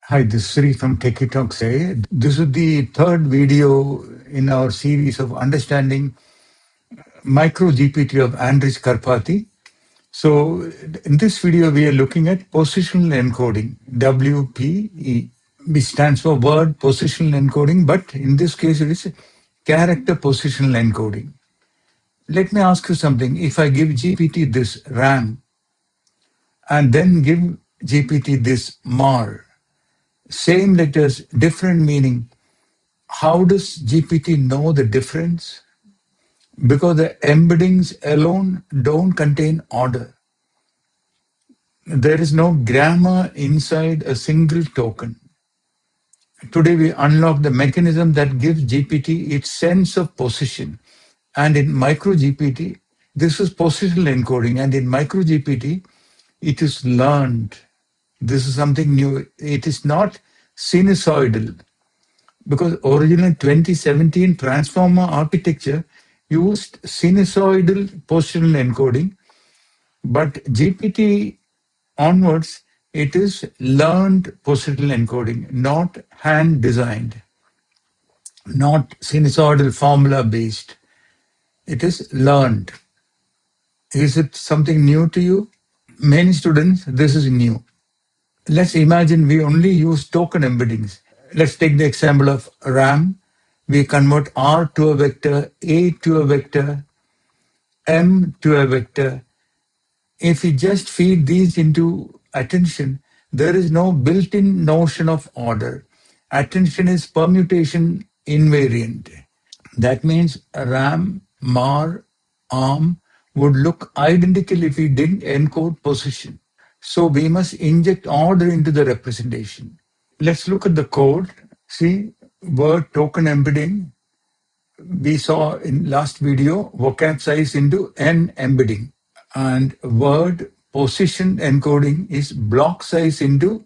Hi, this is Sri from Techie Talks. This is the third video in our series of understanding MicroGPT of Andrich Karpathy. So in this video, we are looking at positional encoding, WPE, which stands for word positional encoding, but in this case, it is character positional encoding. Let me ask you something. If I give GPT this RAM and then give GPT this MAR, same letters, different meaning, how does GPT know the difference? Because the embeddings alone don't contain order. There is no grammar inside a single token. Today we unlock the mechanism that gives GPT its sense of position. And in MicroGPT, this is positional encoding. And in MicroGPT, it is learned. This is something new. It is not sinusoidal. Because original 2017 transformer architecture used sinusoidal positional encoding, but GPT onwards, it is learned positional encoding, not hand designed, not sinusoidal formula based. It is learned. Is it something new to you? Many students, this is new. Let's imagine we only use token embeddings. Let's take the example of RAM. We convert R to a vector, A to a vector, M to a vector. If we just feed these into attention, there is no built-in notion of order. Attention is permutation invariant. That means RAM, MAR, ARM would look identical if we didn't encode position. So we must inject order into the representation. Let's look at the code. See, word token embedding. We saw in last video, vocab size into n embedding. And word position encoding is block size into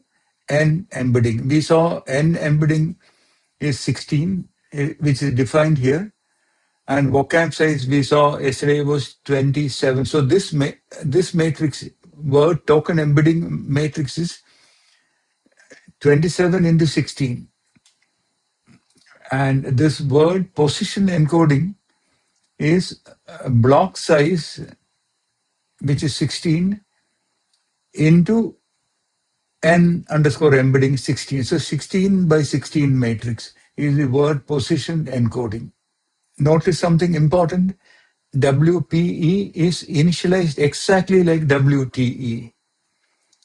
n embedding. We saw n embedding is 16, which is defined here. And vocab size we saw yesterday was 27. So this matrix, word token embedding matrix is 27 into 16. And this word position encoding is a block size, which is 16 into n underscore embedding 16. So 16 by 16 matrix is the word position encoding. Notice something important. WPE is initialized exactly like WTE.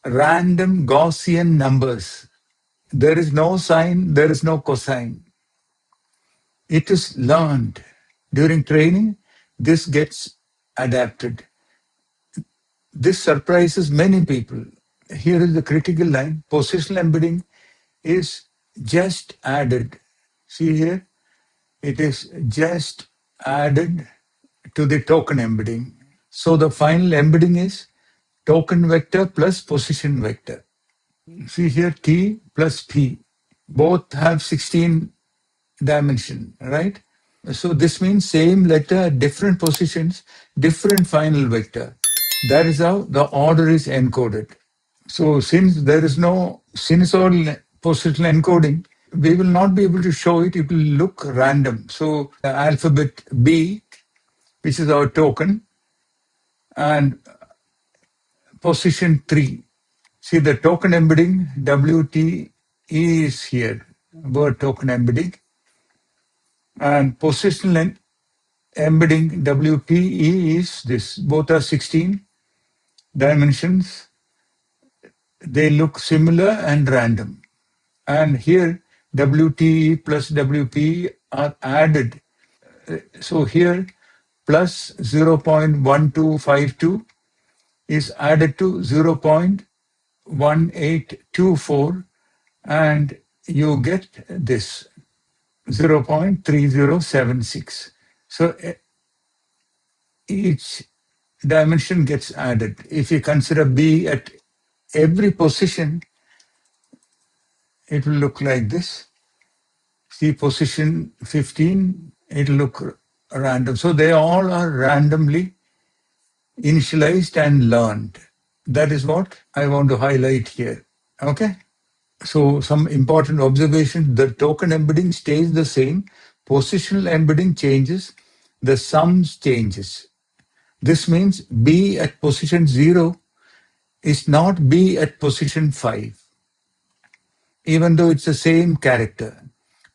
Random Gaussian numbers. There is no sine, there is no cosine. It is learned. During training, this gets adapted. This surprises many people. Here is the critical line. Positional embedding is just added. See here, it is just added to the token embedding. So the final embedding is token vector plus position vector. See here, T plus P. Both have 16 dimension, right? So this means same letter, different positions, different final vector. That is how the order is encoded. So since there is no sinusoidal positional encoding, we will not be able to show it. It will look random. So the alphabet B, which is our token, and position 3. See the token embedding, WTE is here, word token embedding. And positional embedding, WPE, is this. Both are 16 dimensions. They look similar and random. And here, WTE plus WPE are added. So here, plus 0.1252 is added to 0.1824, and you get this 0.3076. So each dimension gets added. If you consider B at every position, it will look like this. See position 15, it will look random. So they all are randomly initialized and learned. That is what I want to highlight here. Okay? So some important observations: the token embedding stays the same, positional embedding changes, the sums changes. This means B at position 0 is not B at position 5, even though it's the same character.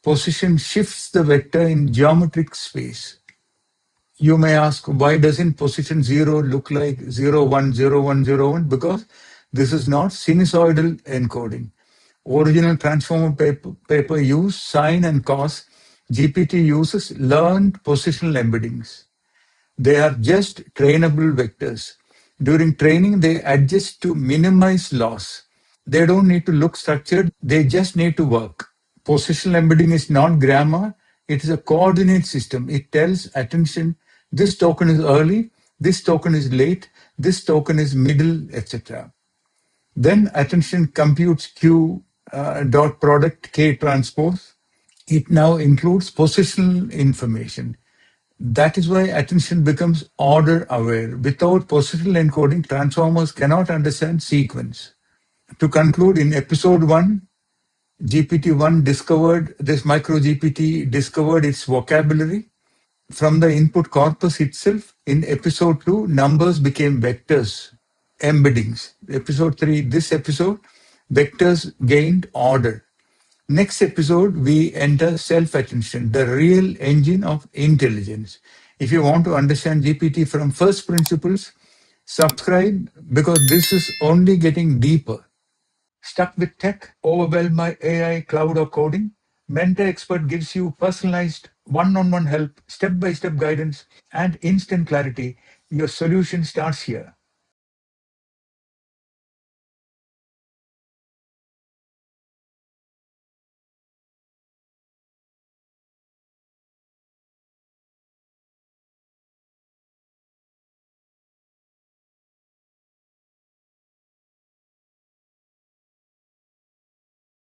Position shifts the vector in geometric space. You may ask, why doesn't position 0 look like 0, 1, 0, 1, 0, 1? Because this is not sinusoidal encoding. Original transformer paper use sine and cos. GPT uses learned positional embeddings. They are just trainable vectors. During training, they adjust to minimize loss. They don't need to look structured, they just need to work. Positional embedding is not grammar, it is a coordinate system. It tells attention, this token is early, this token is late, this token is middle, etc. Then attention computes Q dot product K transpose. It now includes positional information. That is why attention becomes order aware. Without positional encoding, transformers cannot understand sequence. To conclude, in episode 1, GPT-1 discovered, this MicroGPT discovered its vocabulary. From the input corpus itself, in episode 2, numbers became vectors, embeddings. Episode 3, this episode, vectors gained order. Next episode, we enter self-attention, the real engine of intelligence. If you want to understand GPT from first principles, subscribe, because this is only getting deeper. Stuck with tech? Overwhelmed by AI, cloud, or coding? Mentor Expert gives you personalized one-on-one help, step-by-step guidance, and instant clarity. Your solution starts here.